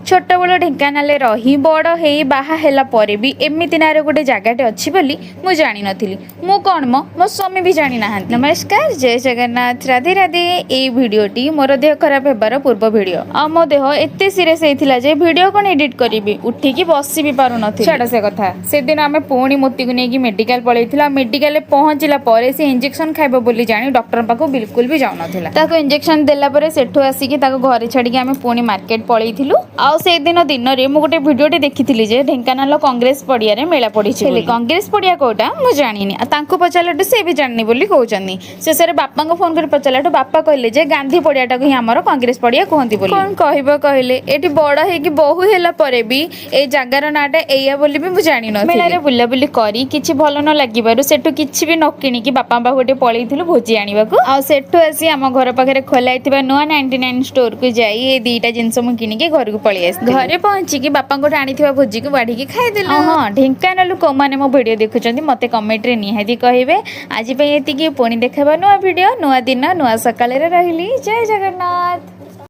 छोट बेल ढेंकानाल रही बड़ हो बाहा ହେଲା ପରେ भी एमती नार गोटे जगटे अच्छी बोली मु जानी नथिली। मु कौन मो स्वामी भी जानी ना। नमस्कार, जय जगन्नाथ, राधे राधे। ये वीडियोटी मोर देह खराब होबार पूर्व वीडियो। आ मो देह एते सीरियस होइथिला जे वीडियो कोन एडिट करिवि, उठिकी बसी भी पारु नथिली। छाड़ से कथा। से दिन आमे पुणी मोती को नेकी मेडिकल पळैथिला। मेडिकल पहुंचला परे से इंजेक्शन खाइबो बोली जानी डॉक्टर पाखो बिल्कुल भी जाउ नथिला। ताको इंजेक्शन देला परे सेठु आसीकी ताको घरे छाड़ी आमे पुणी मार्केट पळैथिलु। आ से दिन रे मु गोटे वीडियोटी देखिथिली जे ढेंकानाल कांग्रेस पड़िया रे मेला पड़ीछि बोली। कांग्रेस पड़िया कोटा मु जानिनी। आ तांको पचारलाटु से भी जानिनी बोली कहउचंदी। शेषरे बापा को फोन कर पचारलाटु बापा कहले जे गांधी पड़ियाटा को ही हमर कांग्रेस पड़िया कहंती बोली। कोन कहबो कहले एठी बड़ हे कि बहु हेला परे भी ए जगार नाटा एया बोली भी मु जानि न। मेला रे बुला बुली करी किछि भलो न लागिबारु सेठु किछि भी न किनि कि बापा बा गोटे पळैथिलु भोजी आनिबाकू। आ सेठु आसी हम घर पाखरे खोलाइथिबा नुआ 99 स्टोर को जाई ए दीटा जिंस मु किनि के घर को पळि आस। घरे पहुंची कि बापा को आनिथिबा भोजी को बाढी के खाइ देलु। हां, ढेंकानाल को माने मो वीडियो देखुचंदी मते कमेंट रे निहाती कहिबे। आज पे एति कि पुणी देखाबा नुआ वीडियो नुआ दिन नुआ सकाळे रे रहिली। जय जगन्नाथ।